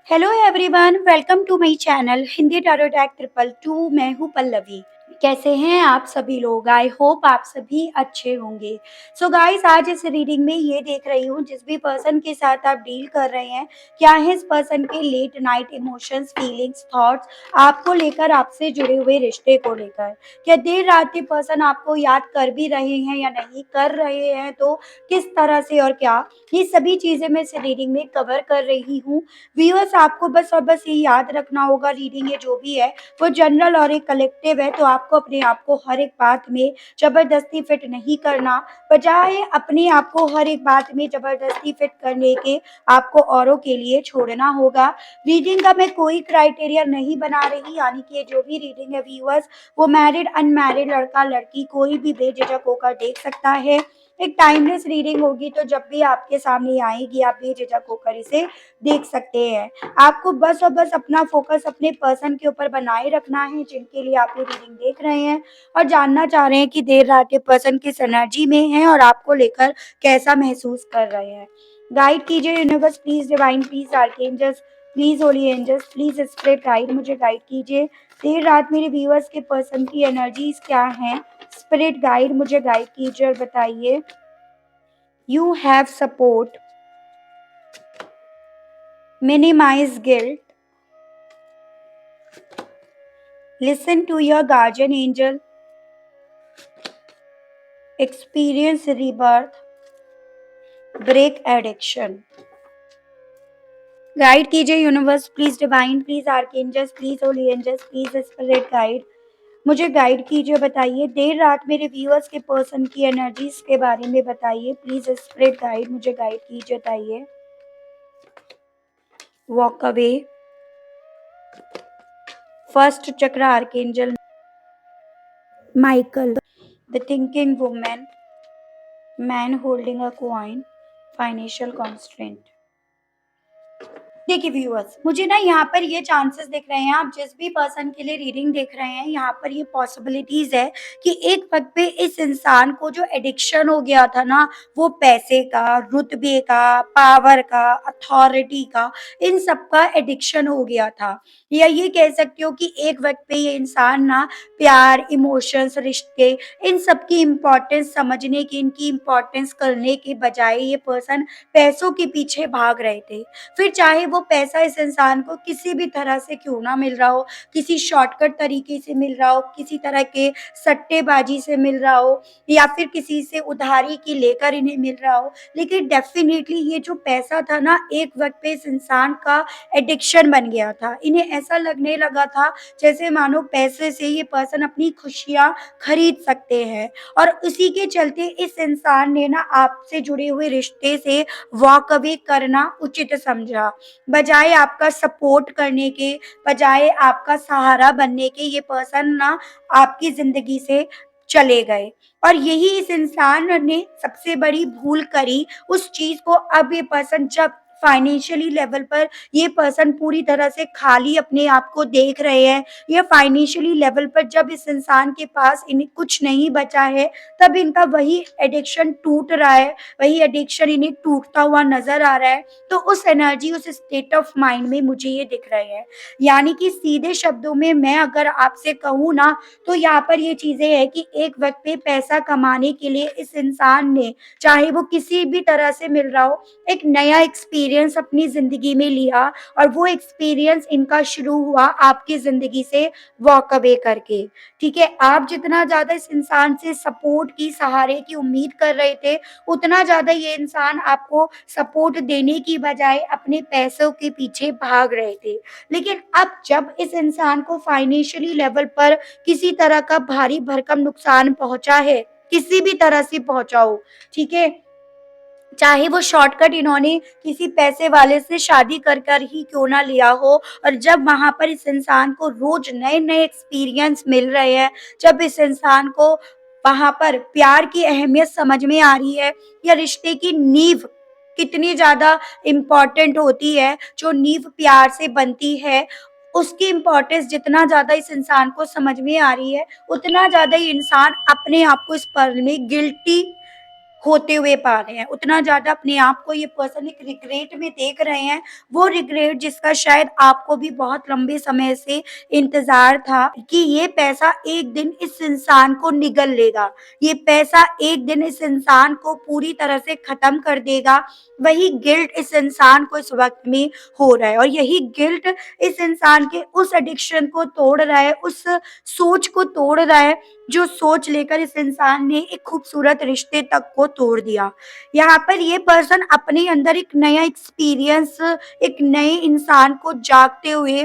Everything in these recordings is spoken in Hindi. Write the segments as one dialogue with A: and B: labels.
A: Hello everyone, welcome to my channel Hindi tarot tech 222। मैं हूँ पल्लवी। कैसे हैं आप सभी लोग? आई होप आप सभी अच्छे होंगे। सो गाइस, आज इस रीडिंग में ये देख रही हूँ जिस भी पर्सन के साथ आप डील कर रहे हैं, क्या है इस पर्सन के late night emotions, feelings, thoughts आपको लेकर, आपसे जुड़े हुए रिश्ते को लेकर। क्या देर रात ये पर्सन आपको याद कर भी रहे हैं या नहीं कर रहे हैं, तो किस तरह से और क्या, ये सभी चीजें मैं इस रीडिंग में कवर कर रही हूँ। व्यूअर्स, आपको बस और बस ये याद रखना होगा, रीडिंग ये जो भी है वो जनरल और एक कलेक्टिव है, तो आपको अपने आप को हर एक बात में जबरदस्ती फिट नहीं करना। बजाय अपने आप को हर एक बात में जबरदस्ती फिट करने के, आपको औरों के लिए छोड़ना होगा। रीडिंग का मैं कोई क्राइटेरिया नहीं बना रही, यानी कि ये जो भी रीडिंग है व्यूअर्स, वो मैरिड अनमैरिड, लड़का लड़की कोई भी बेझिझक होकर देख सकता है। एक टाइमलेस रीडिंग होगी, तो जब भी आपके सामने आएगी आप बेझिझक होकर इसे देख सकते हैं। आपको बस और बस अपना फोकस अपने पर्सन के ऊपर बनाए रखना है जिनके लिए आप ये रीडिंग देख रहे हैं, और जानना चाह रहे हैं कि देर रात के पर्सन किस एनर्जी में है और आपको लेकर कैसा महसूस कर रहे हैं। गाइड कीजिए universe, please divine, please archangels, please holy angels, please spirit guide, मुझे गाइड कीजिए। देर रात मेरे व्यूअर्स के पर्सन की एनर्जीज क्या हैं? स्पिरिट गाइड मुझे गाइड कीजिए और बताइए। You have support, minimize guilt, listen to your guardian angel, experience rebirth, break addiction। Guide कीजिए universe, please divine, please archangels, please holy angels, please spirit guide, मुझे गाइड कीजिए। बताइए देर रात मेरे व्यूअर्स के पर्सन की एनर्जीज के बारे में बताइए। प्लीज स्पिरिट गाइड मुझे गाइड कीजिए। बताइए। वॉक अवे, फर्स्ट चक्र archangel Michael, the thinking women, man holding a coin, financial constraint. देखिए व्यूअर्स, मुझे ना यहाँ पर ये चांसेस दिख रहे हैं, आप जिस भी पर्सन के लिए रीडिंग देख रहे हैं, यहाँ पर ये पॉसिबिलिटीज है कि एक वक्त पे इस इंसान को जो एडिक्शन हो गया था ना, वो पैसे का, रुतबे का, पावर का, अथॉरिटी का, इन सब का एडिक्शन हो गया था। या ये कह सकते हो कि एक वक्त पे ये इंसान ना प्यार, इमोशंस, रिश्ते, इन सब की इम्पोर्टेंस समझने की, इनकी इम्पोर्टेंस करने के बजाय ये पर्सन पैसों के पीछे भाग रहे थे। फिर चाहे वो पैसा इस इंसान को किसी भी तरह से क्यों ना मिल रहा हो, किसी शॉर्टकट तरीके से मिल रहा हो, किसी तरह के सट्टेबाजी से मिल रहा हो, या फिर किसी से उधारी की लेकर इन्हें मिल रहा हो, लेकिन डेफिनेटली ये जो पैसा था ना, एक वक्त पे इस इंसान का एडिक्शन बन गया था। इन्हें ऐसा लगने लगा था जैसे मानो पैसे से ये पर्सन अपनी खुशियां खरीद सकते हैं, और उसी के चलते इस इंसान ने ना आपसे जुड़े हुए रिश्ते से वॉक अवे करना उचित समझा। बजाय आपका सपोर्ट करने के, बजाय आपका सहारा बनने के, ये पर्सन ना आपकी ज़िंदगी से चले गए। और यही इस इंसान ने सबसे बड़ी भूल करी उस चीज़ को। अब ये पर्सन जब फाइनेंशियली लेवल पर ये पर्सन पूरी तरह से खाली अपने आप को देख रहे हैं, या फाइनेंशियली लेवल पर जब इस इंसान के पास इन्हें कुछ नहीं बचा है, तब इनका वही एडिक्शन टूट रहा है, वही एडिक्शन इन्हें टूटता हुआ नजर आ रहा है। तो उस एनर्जी, उस स्टेट ऑफ माइंड में मुझे ये दिख रहे हैं। यानी कि सीधे शब्दों में मैं अगर आपसे कहूँ ना, तो यहाँ पर ये चीजें हैं कि एक वक्त पे पैसा कमाने के लिए इस इंसान ने, चाहे वो किसी भी तरह से मिल रहा हो, एक नया एक्सपीरियंस अपनी जिंदगी में लिया, और वो एक्सपीरियंस इनका शुरू हुआ आपकी जिंदगी से वॉक अवे करके। ठीक है, आप जितना ज्यादा इस इंसान से सपोर्ट की, सहारे की उम्मीद कर रहे थे, उतना ज़्यादा ये इंसान आपको सपोर्ट देने की बजाय अपने पैसों के पीछे भाग रहे थे। लेकिन अब जब इस इंसान को फाइनेंशियली लेवल पर किसी तरह का भारी भरकम नुकसान पहुँचा है, किसी भी तरह से पहुँचा हो, ठीक है? चाहे वो शॉर्टकट इन्होंने किसी पैसे वाले से शादी कर कर ही क्यों ना लिया हो, और जब वहाँ पर इस इंसान को रोज नए-नए एक्सपीरियंस मिल रहे हैं, जब इस इंसान को वहाँ पर प्यार की अहमियत समझ में आ रही है, या रिश्ते की नींव कितनी ज़्यादा इम्पोर्टेंट होती है, जो नींव प्यार से बनती है, उसकी इम्पोर्टेंस जितना ज़्यादा इस इंसान को समझ में आ रही है, उतना ज़्यादा ये इंसान अपने आप को इस पल में गिल्टी होते हुए पा रहे हैं, उतना ज़्यादा अपने आप को ये पर्सन एक रिग्रेट में देख रहे हैं, वो रिग्रेट जिसका शायद आपको भी बहुत लंबे समय से इंतज़ार था कि ये पैसा एक दिन इस इंसान को निगल लेगा, ये पैसा एक दिन इस इंसान को पूरी तरह से खत्म कर देगा। वही गिल्ट इस इंसान को इस वक़्त में हो रहा है और यही गिल्ट इस इंसान के उस एडिक्शन को तोड़ रहा है, उस सोच को तोड़ रहा है, जो सोच लेकर इस इंसान ने एक खूबसूरत रिश्ते तक को तोड़ दिया। यहाँ पर ये पर्सन अपने अंदर एक नया एक्सपीरियंस, एक नए इंसान को जागते हुए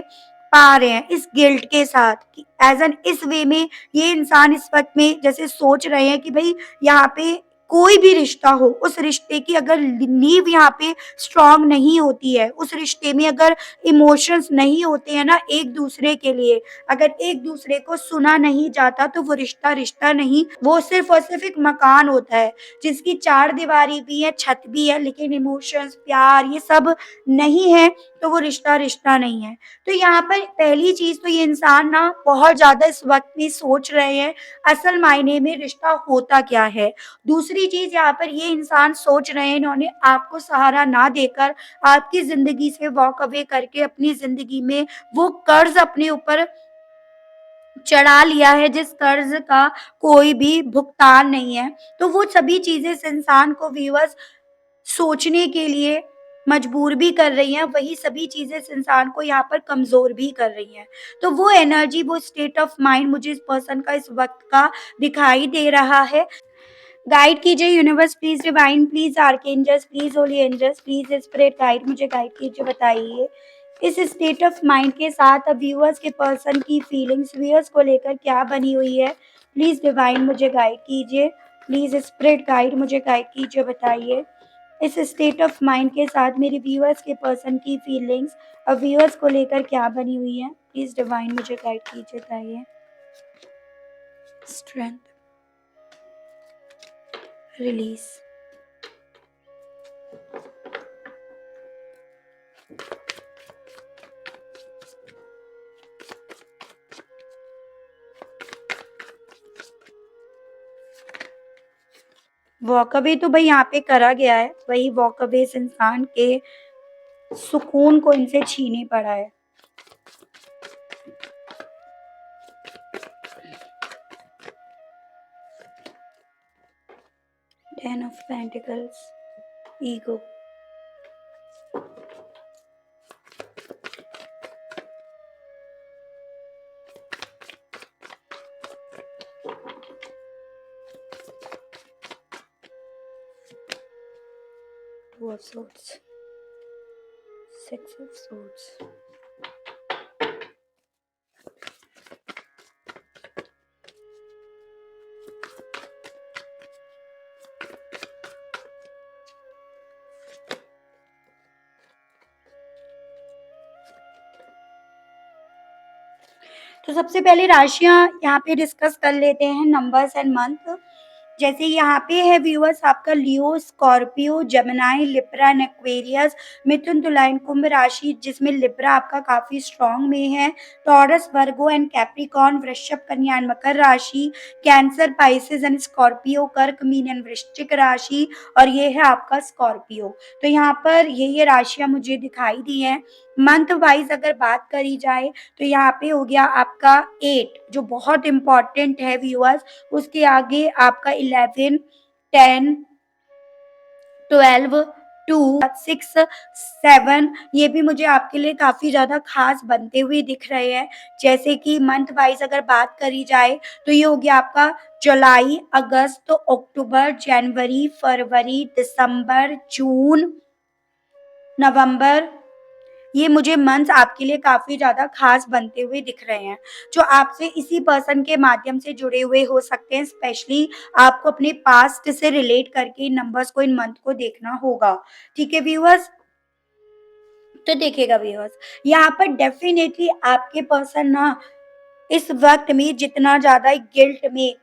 A: पा रहे हैं इस गिल्ट के साथ कि एज़ एन इस वे में ये इंसान इस वक़्त में जैसे सोच रहे हैं कि भई यहाँ पे कोई भी रिश्ता हो, उस रिश्ते की अगर नींव यहाँ पे स्ट्रॉन्ग नहीं होती है, उस रिश्ते में अगर इमोशंस नहीं होते हैं ना एक-दूसरे के लिए, अगर एक-दूसरे को सुना नहीं जाता तो वो रिश्ता रिश्ता नहीं, वो सिर्फ़ और सिर्फ़ एक मकान होता है, जिसकी चारदीवारी भी है, छत भी है, लेकिन इमोशंस, प्यार ये सब नहीं है, तो वो रिश्ता रिश्ता नहीं है। तो यहाँ पर पहली चीज़ तो ये इंसान ना बहुत ज़्यादा इस वक़्त में सोच रहे हैं, असल मायने में रिश्ता होता क्या है? दूसरी चीज़ यहाँ पर ये इंसान सोच रहे हैं, इन्होंने आपको सहारा ना देकर आपकी ज़िंदगी से वॉक अवे करके अपनी ज़िंदगी में वो कर्ज़ अपने ऊपर चढ़ा लिया है जिस कर्ज़ का कोई भी भुगतान नहीं है। तो वो सभी चीज़ें इस इंसान को व्यूअर्स सोचने के लिए मजबूर भी कर रही हैं, वही सभी चीज़ें इस इंसान को यहाँ पर कमज़ोर भी कर रही हैं। तो वो एनर्जी, वो स्टेट ऑफ माइंड मुझे इस पर्सन का इस वक़्त का दिखाई दे रहा है। गाइड कीजिए universe please, divine please, archangels please, holy angels please, spirit guide मुझे गाइड कीजिए, बताइए इस स्टेट ऑफ माइंड के साथ अब व्यूअर्स के पर्सन की फीलिंग्स व्यूअर्स को लेकर क्या बनी हुई है। प्लीज़ डिवाइन मुझे गाइड कीजिए, प्लीज़ स्पिरिट गाइड मुझे गाइड कीजिए, बताइए इस स्टेट ऑफ माइंड के साथ मेरे व्यूअर्स के पर्सन की फीलिंग्स अब व्यूअर्स को लेकर क्या बनी हुई है। प्लीज़ डिवाइन मुझे गाइड कीजिए, बताइए स्ट्रेंथ, रिलीज। वॉक अवे तो भई यहाँ पे करा गया है, वही वॉक अवे इस इंसान के सुकून को इनसे छीने पड़ा है। Ten of pentacles, ego, two of swords, six of swords. तो सबसे पहले राशियाँ यहाँ पे डिस्कस कर लेते हैं, नंबर्स एंड मंथ। जैसे यहाँ पे है व्यूअर्स आपका Leo, Scorpio, Gemini, Libra and Aquarius, Mithun, Tula and कुंभ राशि जिसमें लिब्रा आपका काफ़ी स्ट्रॉन्ग में है, टॉरस, वर्गो एंड कैप्रिकॉर्न, वृषभ, कन्या एंड मकर राशि, कैंसर, पाइसेस एंड स्कॉर्पियो, कर्क, मीन एंड वृश्चिक राशि और ये है आपका स्कॉर्पियो। तो यहाँ पर ये राशियाँ मुझे दिखाई दी हैं। मंथ वाइज़ अगर बात करी जाए तो यहाँ पे हो गया आपका 8 जो बहुत इम्पोर्टेंट है व्यूअर्स, उसके आगे आपका 11, 10, 12, 2, 6, 7 ये भी मुझे आपके लिए काफ़ी ज़्यादा ख़ास बनते हुए दिख रहे हैं। जैसे कि मंथ वाइज़ अगर बात करी जाए तो ये हो गया आपका जुलाई, अगस्त, अक्टूबर, जनवरी, फरवरी, दिसंबर, जून, नवंबर, ये मुझे मंथ्स आपके लिए काफ़ी ज़्यादा ख़ास बनते हुए दिख रहे हैं, जो आपसे इसी पर्सन के माध्यम से जुड़े हुए हो सकते हैं। स्पेशली आपको अपने पास्ट से रिलेट करके इन नंबर्स को, इन मंथ को देखना होगा। ठीक है व्यूअर्स? तो देखिएगा व्यूअर्स, यहाँ पर डेफ़िनेटली आपके पर्सन ना इस वक़्त में जितना ज़्यादा गिल्ट में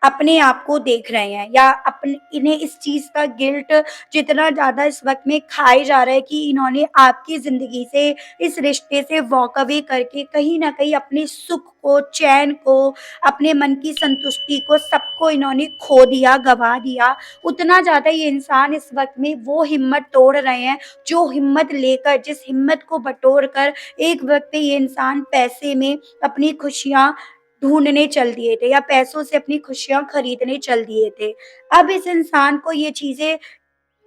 A: अपने आप को देख रहे हैं, या अपने इन्हें इस चीज़ का गिल्ट जितना ज़्यादा इस वक़्त में खाए जा रहा है कि इन्होंने आपकी ज़िंदगी से, इस रिश्ते से वॉक अवे करके कहीं न कहीं अपने सुख को, चैन को, अपने मन की संतुष्टि को, सबको इन्होंने खो दिया, गँवा दिया। उतना ज़्यादा ये इंसान इस वक़्त में वो हिम्मत तोड़ रहे हैं, जो हिम्मत लेकर, जिस हिम्मत को बटोर कर एक वक़्त पे ये इंसान पैसे में अपनी खुशियाँ ढूँढने चल दिए थे, या पैसों से अपनी खुशियाँ खरीदने चल दिए थे। अब इस इंसान को ये चीज़ें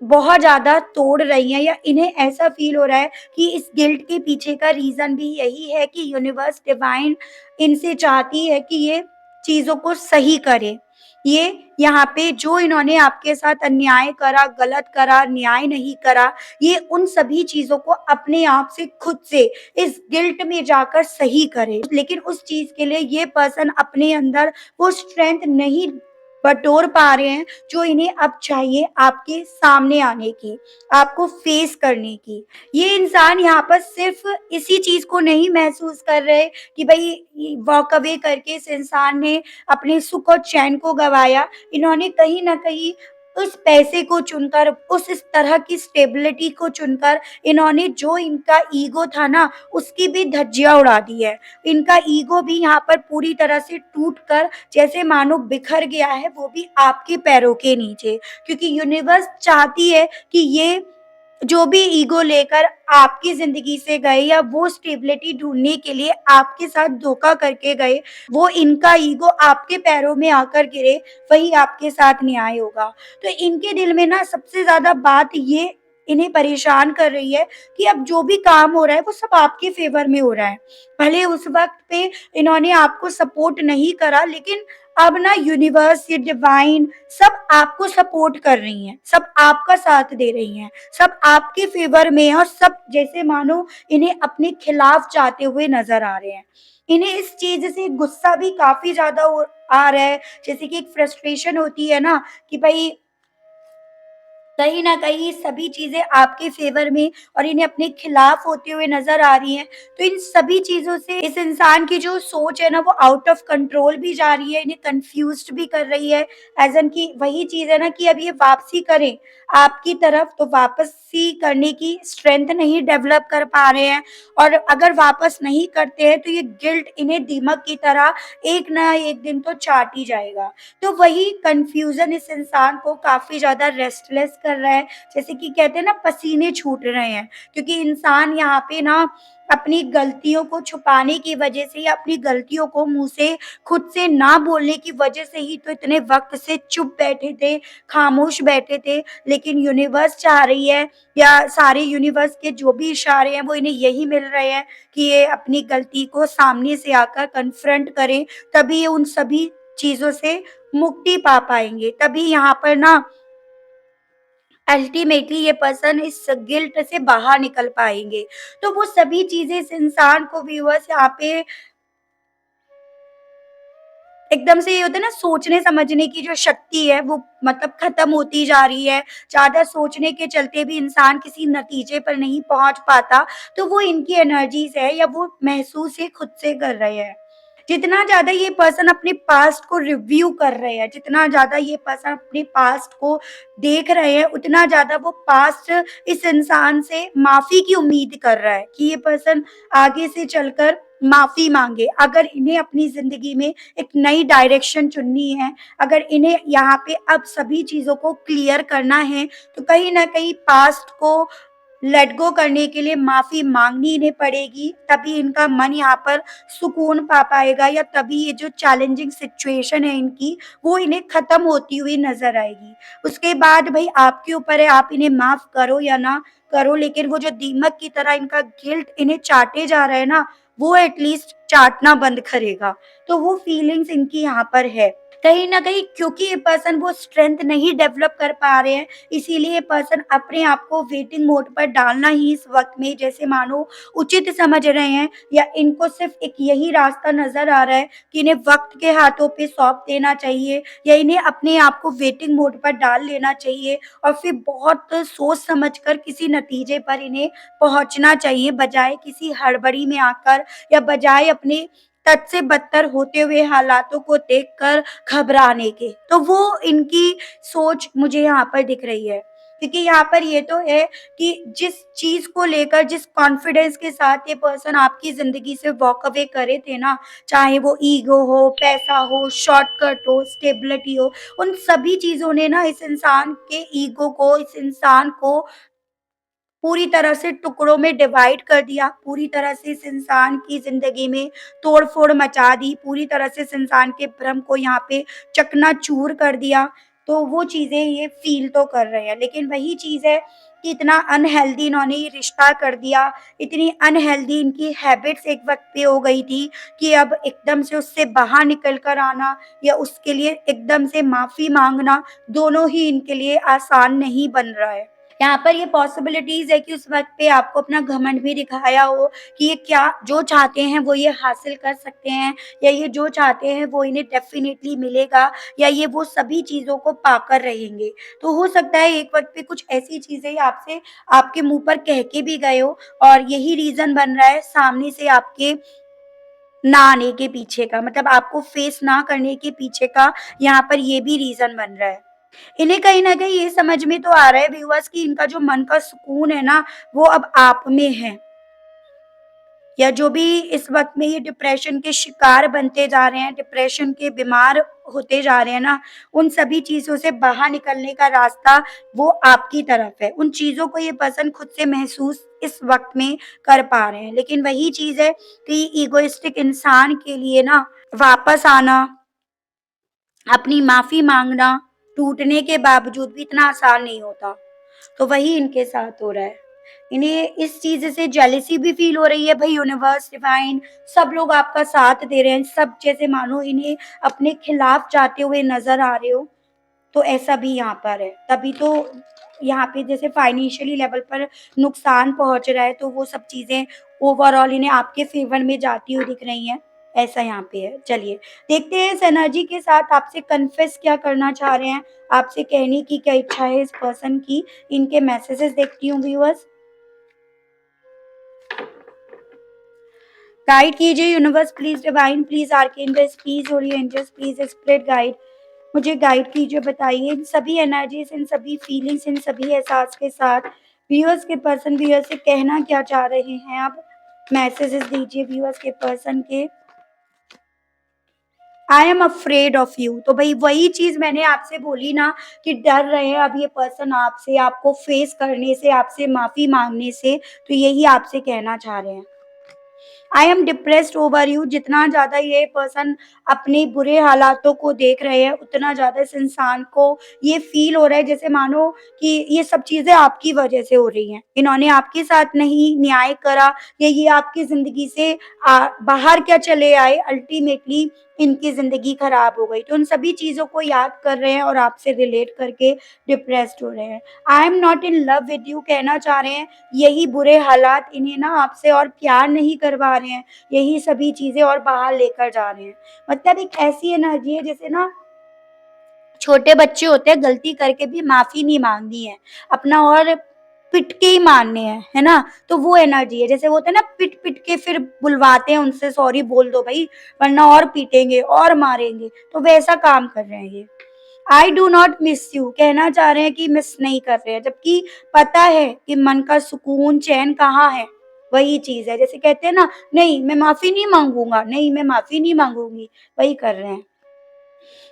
A: बहुत ज़्यादा तोड़ रही हैं, या इन्हें ऐसा फ़ील हो रहा है कि इस गिल्ट के पीछे का रीज़न भी यही है कि यूनिवर्स डिवाइन इनसे चाहती है कि ये चीज़ों को सही करें। ये यहाँ पे जो इन्होंने आपके साथ अन्याय करा, गलत करा, न्याय नहीं करा, ये उन सभी चीज़ों को अपने आप से, खुद से इस गिल्ट में जाकर सही करें। लेकिन उस चीज़ के लिए ये पर्सन अपने अंदर वो स्ट्रेंथ नहीं बटोर पा रहे हैं, जो इन्हें अब चाहिए आपके सामने आने की, आपको फेस करने की। ये इंसान यहाँ पर सिर्फ़ इसी चीज़ को नहीं महसूस कर रहे कि भई वॉक अवे करके इस इंसान ने अपने सुख और चैन को गँवाया। इन्होंने कहीं न कहीं उस पैसे को चुनकर, उस इस तरह की स्टेबिलिटी को चुनकर, इन्होंने जो इनका ईगो था ना, उसकी भी धज्जियाँ उड़ा दी है। इनका ईगो भी यहाँ पर पूरी तरह से टूट कर जैसे मानो बिखर गया है, वो भी आपके पैरों के नीचे। क्योंकि यूनिवर्स चाहती है कि ये जो भी ईगो लेकर आपकी ज़िंदगी से गए, या वो स्टेबिलिटी ढूँढने के लिए आपके साथ धोखा करके गए, वो इनका ईगो आपके पैरों में आकर गिरे, वही आपके साथ न्याय होगा। तो इनके दिल में ना सबसे ज़्यादा बात ये इन्हें परेशान कर रही है कि अब जो भी काम हो रहा है, वो सब आपके फ़ेवर में हो रहा है। भले उस वक़्त पे इन्होंने आपको सपोर्ट नहीं करा, लेकिन अब ना यूनिवर्स, ये डिवाइन सब आपको सपोर्ट कर रही हैं, सब आपका साथ दे रही हैं, सब आपके फ़ेवर में हैं, और सब जैसे मानो इन्हें अपने खिलाफ जाते हुए नज़र आ रहे हैं। इन्हें इस चीज़ से गुस्सा भी काफ़ी ज़्यादा आ रहा है, जैसे कि एक फ्रस्ट्रेशन होती है ना कि भई कहीं न कहीं सभी चीज़ें आपके फ़ेवर में और इन्हें अपने खिलाफ होते हुए नज़र आ रही हैं। तो इन सभी चीज़ों से इस इंसान की जो सोच है ना, वो आउट ऑफ कंट्रोल भी जा रही है, इन्हें कन्फ्यूज़्ड भी कर रही है। ऐज़ एन कि वही चीज़ है ना कि अब ये वापसी करें आपकी तरफ, तो वापसी करने की स्ट्रेंथ नहीं डेवलप कर पा रहे हैं, और अगर वापस नहीं करते हैं तो ये गिल्ट इन्हें दीमक की तरह एक ना एक दिन तो चाट ही जाएगा। तो वही कन्फ्यूज़न इस इंसान को काफ़ी ज़्यादा रेस्टलेस कर रहा है। जैसे कि कहते हैं ना, पसीने छूट रहे हैं, क्योंकि इंसान यहाँ पे ना अपनी गलतियों को छुपाने की वजह से, या अपनी गलतियों को मुँह से खुद से ना बोलने की वजह से ही तो इतने वक़्त से चुप बैठे थे, खामोश बैठे थे। लेकिन यूनिवर्स चाह रही है, या सारे यूनिवर्स के जो भी इशारे हैं वो इन्हें यही मिल रहे हैं कि ये अपनी गलती को सामने से आकर कन्फ्रंट करें, तभी ये उन सभी चीज़ों से मुक्ति पा पाएँगे। तभी यहाँ पर ना अल्टीमेटली ये पर्सन इस गिल्ट से बाहर निकल पाएँगे। तो वो सभी चीज़ें इस इंसान को, व्यूअर्स, यहाँ पे एकदम से ये होता है ना, सोचने समझने की जो शक्ति है वो मतलब खत्म होती जा रही है। ज़्यादा सोचने के चलते भी इंसान किसी नतीजे पर नहीं पहुँच पाता। तो वो इनकी एनर्जीज़ है, या वो महसूस ये खुद से कर रहे हैं। जितना ज़्यादा ये पर्सन अपने पास्ट को रिव्यू कर रहे हैं, जितना ज़्यादा ये पर्सन अपने पास्ट को देख रहे हैं, उतना ज़्यादा वो पास्ट इस इंसान से माफ़ी की उम्मीद कर रहा है कि ये पर्सन आगे से चलकर माफ़ी माँगे। अगर इन्हें अपनी ज़िंदगी में एक नई डायरेक्शन चुननी है, अगर इन्हें यहाँ पे अब सभी चीज़ों को क्लियर करना है, तो कहीं न कहीं पास्ट को लेट गो करने के लिए माफ़ी माँगनी इन्हें पड़ेगी, तभी इनका मन यहाँ पर सुकून पा पाएगा, या तभी ये जो चैलेंजिंग सिचुएशन है इनकी, वो इन्हें ख़त्म होती हुई नज़र आएगी। उसके बाद भई आपके ऊपर है, आप इन्हें माफ़ करो या ना करो, लेकिन वो जो दीमक की तरह इनका गिल्ट इन्हें चाटे जा रहा है ना, वो एटलीस्ट चाटना बंद करेगा। तो वो फीलिंग्स इनकी यहाँ पर है। कहीं न कहीं क्योंकि ये पर्सन वो स्ट्रेंथ नहीं डेवलप कर पा रहे हैं, इसीलिए ये पर्सन अपने आप को वेटिंग मोड पर डालना ही इस वक़्त में जैसे मानो उचित समझ रहे हैं, या इनको सिर्फ़ एक यही रास्ता नज़र आ रहा है कि इन्हें वक़्त के हाथों पे सौंप देना चाहिए, या इन्हें अपने आप को वेटिंग मोड पर डाल लेना चाहिए, और फिर बहुत सोच समझ कर किसी नतीजे पर इन्हें पहुँचना चाहिए, बजाए किसी हड़बड़ी में आकर, या बजाए अपने तद से बदतर होते हुए हालातों को देखकर घबराने के। तो वो इनकी सोच मुझे यहाँ पर दिख रही है, क्योंकि यहाँ पर ये तो है कि जिस चीज को लेकर, जिस कॉन्फिडेंस के साथ ये पर्सन आपकी जिंदगी से वॉक अवे करे थे ना, चाहे वो ईगो हो, पैसा हो, शॉर्टकट हो, स्टेबिलिटी हो, उन सभी चीजों ने ना इस इंसान के ईगो को, इस इंसान को पूरी तरह से टुकड़ों में डिवाइड कर दिया, पूरी तरह से इस इंसान की ज़िंदगी में तोड़-फोड़ मचा दी, पूरी तरह से इस इंसान के भ्रम को यहाँ पे चकनाचूर कर दिया। तो वो चीज़ें ये फ़ील तो कर रहे हैं, लेकिन वही चीज़ है कि इतना अनहेल्दी इन्होंने ये रिश्ता कर दिया, इतनी अनहेल्दी इनकी हैबिट्स एक वक़्त पे हो गई थी कि अब एकदम से उससे बाहर निकल कर आना या उसके लिए एकदम से माफ़ी माँगना, दोनों ही इनके लिए आसान नहीं बन रहा है। यहाँ पर ये पॉसिबिलिटीज़ है कि उस वक़्त पे आपको अपना घमंड भी दिखाया हो कि ये क्या जो चाहते हैं वो ये हासिल कर सकते हैं, या ये जो चाहते हैं वो इन्हें डेफ़िनिटली मिलेगा, या ये वो सभी चीज़ों को पाकर रहेंगे। तो हो सकता है एक वक़्त पे कुछ ऐसी चीज़ें आपसे आपके मुँह पर कह के भी गए हो, और यही रीज़न बन रहा है सामने से आपके ना आने के पीछे का, मतलब आपको फ़ेस ना करने के पीछे का यहाँ पर ये भी रीज़न बन रहा है। इन्हें कहीं न कहीं ये समझ में तो आ रहा है व्यूअर्स कि इनका जो मन का सुकून है ना, वो अब आप में है। या जो भी इस वक़्त में ये डिप्रेशन के शिकार बनते जा रहे हैं, डिप्रेशन के बीमार होते जा रहे हैं ना, उन सभी चीज़ों से बाहर निकलने का रास्ता वो आपकी तरफ है। उन चीज़ों को ये पर्सन खुद से महसूस इस वक़्त में कर पा रहे हैं। लेकिन वही चीज़ है कि इगोइस्टिक इंसान के लिए ना वापस आना, अपनी माफ़ी माँगना, टूटने के बावजूद भी इतना आसान नहीं होता। तो वही इनके साथ हो रहा है। इन्हें इस चीज़ से जेलसी भी फ़ील हो रही है, भई यूनिवर्स, डिवाइन सब लोग आपका साथ दे रहे हैं, सब जैसे मानो इन्हें अपने खिलाफ जाते हुए नज़र आ रहे हो, तो ऐसा भी यहाँ पर है। तभी तो यहाँ पे जैसे फाइनेंशियली लेवल पर नुकसान पहुँच रहा है, तो वो सब चीज़ें ओवरऑल इन्हें आपके फ़ेवर में जाती हुई दिख रही हैं, ऐसा यहाँ पे है। चलिए, देखते हैं इस एनर्जी के साथ आपसे कन्फेस क्या करना चाह रहे हैं, आपसे कहने की क्या इच्छा है इस पर्सन की। इनके मैसेजेस देखती हूँ व्यूअर्स। गाइड कीजिए universe please, divine please, archangels please, holy angels please, spirit guide मुझे गाइड कीजिए, बताइए इन सभी एनर्जीज़, इन सभी फीलिंग्स, इन सभी एहसास के साथ व्यूअर्स के पर्सन व्यूअर्स से कहना क्या चाह रहे हैं आप? मैसेजेस दीजिए व्यूअर्स के पर्सन के। I am afraid of you, तो भाई वही चीज़ मैंने आपसे बोली ना कि डर रहे हैं अब ये पर्सन आपसे, आपको फेस करने से, आपसे माफ़ी माँगने से, तो यही आपसे कहना चाह रहे हैं। I am depressed over you, जितना ज़्यादा ये पर्सन अपने बुरे हालातों को देख रहे हैं, उतना ज़्यादा इस इंसान को ये फ़ील हो रहा है जैसे मानो कि ये सब चीज़ें आपकी वजह से हो रही हैं। इन्होंने आपके साथ नहीं न्याय करा, या ये आपकी ज़िंदगी से बाहर क्या चले आए, अल्टीमेटली इनकी ज़िंदगी खराब हो गई। तो उन सभी चीज़ों को याद कर रहे हैं और आपसे रिलेट करके डिप्रेस्ड हो रहे हैं। I am not in love with you कहना चाह रहे हैं, यही बुरे हालात इन्हें ना आपसे और प्यार नहीं करवा रहे हैं, यही सभी चीज़ें और बाहर लेकर जा रहे हैं। मतलब एक ऐसी एनर्जी है जैसे ना छोटे बच्चे होते हैं, गलती करके भी माफ़ी नहीं माँगनी है, अपना और पिट के ही मारने हैं, है ना? तो वो एनर्जी है, जैसे वो होता है ना पिट-पिट के फिर बुलवाते हैं उनसे, सॉरी बोल दो भई, वरना और पीटेंगे और मारेंगे, तो वैसा काम कर रहे हैं ये। I do not miss you कहना चाह रहे हैं कि मिस नहीं कर रहे हैं, जबकि पता है कि मन का सुकून, चैन कहाँ है, वही चीज़ है। जैसे कहते हैं ना, नहीं मैं माफ़ी नहीं माँगूँगा, नहीं मैं माफ़ी नहीं माँगूँगी, वही कर रहे हैं।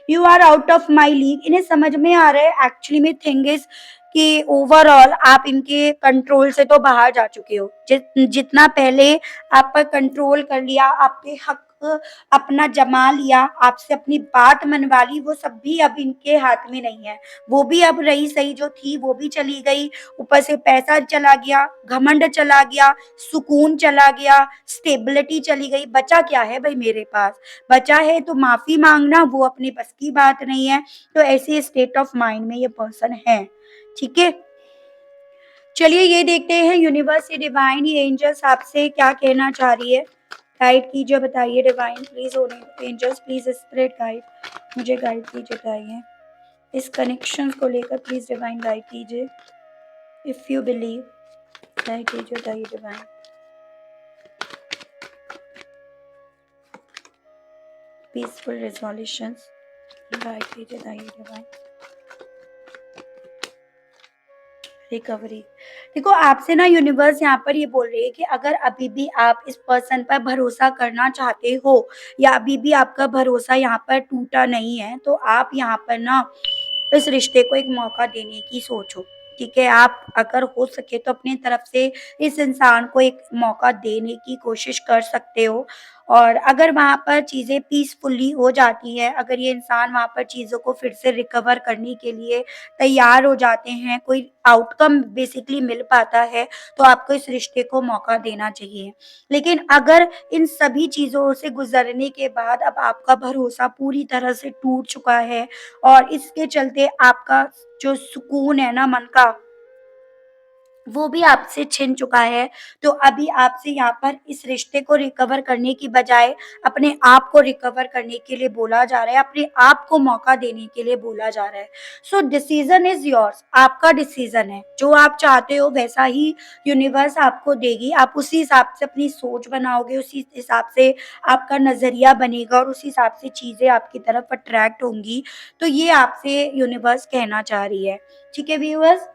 A: You are out of my league, इन्हें समझ में आ रहा है एक्चुअली में थिंग इज कि ओवरऑल आप इनके कंट्रोल से तो बाहर जा चुके हो। जितना पहले आप पर कंट्रोल कर लिया, आपके हक अपना जमा लिया, आपसे अपनी बात मनवा ली, वो सब भी अब इनके हाथ में नहीं है। वो भी अब रही सही जो थी वो भी चली गई, ऊपर से पैसा चला गया, घमंड चला गया, सुकून चला गया, स्टेबिलिटी चली गई, बचा क्या है भाई मेरे पास? बचा है तो माफ़ी माँगना, वो अपने बस की बात नहीं है। तो ऐसे स्टेट ऑफ माइंड में ये पर्सन है, ठीक है? चलिए ये देखते हैं यूनिवर्स, ये डिवाइन, ये एंजल्स आपसे क्या कहना चाह रही है। गाइड कीजिए, बताइए डिवाइन प्लीज़, होने एंजल्स प्लीज़, स्पिरिट गाइड मुझे गाइड कीजिए, बताइए इस कनेक्शंस को लेकर प्लीज़ डिवाइन गाइड कीजिए। इफ़ यू बिलीव, गाइड कीजिए, बताइए डिवाइन। Peaceful रेज़ोल्यूशंस, recovery. देखो, आपसे ना यूनिवर्स यहाँ पर ये बोल रही है कि अगर अभी भी आप इस पर्सन पर भरोसा करना चाहते हो या अभी भी आपका भरोसा यहाँ पर टूटा नहीं है, तो आप यहाँ पर ना इस रिश्ते को एक मौका देने की सोचो। ठीक है? आप अगर हो सके तो अपनी तरफ से इस इंसान को एक मौका देने की कोशिश कर सकते हो, और अगर वहाँ पर चीज़ें पीसफुली हो जाती हैं, अगर ये इंसान वहाँ पर चीज़ों को फिर से रिकवर करने के लिए तैयार हो जाते हैं, कोई आउटकम बेसिकली मिल पाता है, तो आपको इस रिश्ते को मौका देना चाहिए। लेकिन अगर इन सभी चीज़ों से गुज़रने के बाद अब आपका भरोसा पूरी तरह से टूट चुका है और इसके चलते आपका जो सुकून है ना मन का, वो भी आपसे छिन चुका है, तो अभी आपसे यहाँ पर इस रिश्ते को रिकवर करने की बजाय अपने आप को रिकवर करने के लिए बोला जा रहा है, अपने आप को मौका देने के लिए बोला जा रहा है। सो डिसीज़न इज़ योर्स, आपका डिसीज़न है। जो आप चाहते हो वैसा ही यूनिवर्स आपको देगी। आप उसी हिसाब से अपनी सोच बनाओगे, उसी हिसाब से आपका नज़रिया बनेगा और उसी हिसाब से चीज़ें आपकी तरफ अट्रैक्ट होंगी। तो ये आपसे यूनिवर्स कहना चाह रही है। ठीक है व्यूअर्स?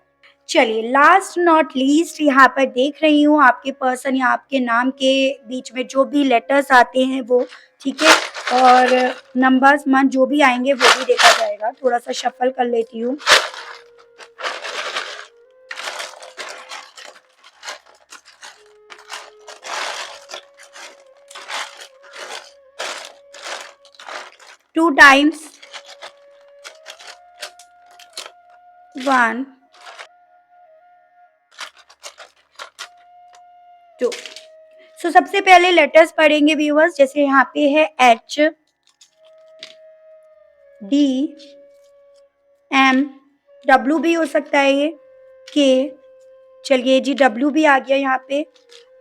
A: चलिए, लास्ट नॉट लीस्ट यहाँ पर देख रही हूँ आपके पर्सन या आपके नाम के बीच में जो भी लेटर्स आते हैं वो, ठीक है? और नंबर्स मंथ जो भी आएँगे वो भी देखा जाएगा। थोड़ा-सा शफ़ल कर लेती हूँ। Two times, 1, 2। सो सबसे पहले लेटर्स पढ़ेंगे व्यूअर्स, जैसे यहाँ पे है एच, डी, एम, डब्ल्यू भी हो सकता है ये, के। चलिए जी, डब्ल्यू भी आ गया यहाँ पे।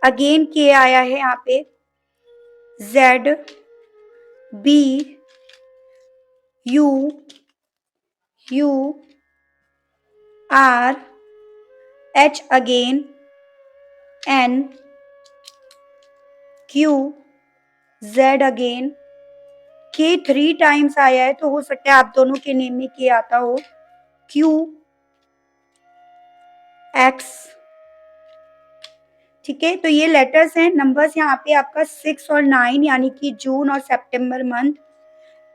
A: अगेन के आया है यहाँ पे। Z, B, U, U, R, H again, N, Q, Z again, K 3 times आया है, तो हो सकता है आप दोनों के नेम में के आता हो। क्यू, एक्स, ठीक है? तो ये लेटर्स हैं। नंबर्स यहाँ पे आपका 6 और 9 यानी कि जून और सितंबर मंथ,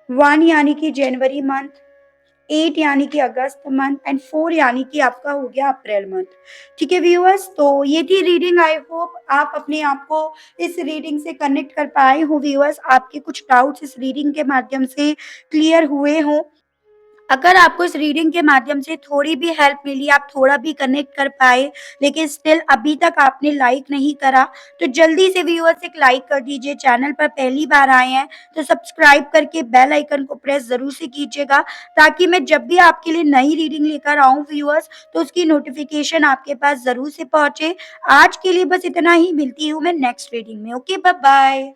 A: 1 यानी कि जनवरी मंथ, 8 यानी कि अगस्त मंथ एंड 4 यानी कि आपका हो गया अप्रैल मंथ। ठीक है व्यूअर्स? तो ये थी रीडिंग। आई होप आप अपने आप को इस रीडिंग से कनेक्ट कर पाए हो व्यूअर्स। आपके कुछ डाउट्स इस रीडिंग के माध्यम से क्लियर हुए हों। अगर आपको इस रीडिंग के माध्यम से थोड़ी भी हेल्प मिली, आप थोड़ा भी कनेक्ट कर पाए, लेकिन स्टिल अभी तक आपने लाइक नहीं करा, तो जल्दी से व्यूअर्स एक लाइक कर दीजिए। चैनल पर पहली बार आए हैं तो सब्सक्राइब करके बेल आइकन को प्रेस ज़रूर से कीजिएगा, ताकि मैं जब भी आपके लिए नई रीडिंग लेकर आऊँ व्यूअर्स, तो उसकी नोटिफ़िकेशन आपके पास ज़रूर से पहुँचे। आज के लिए बस इतना ही, मिलती हूँ मैं नेक्स्ट रीडिंग में। Okay, bye bye.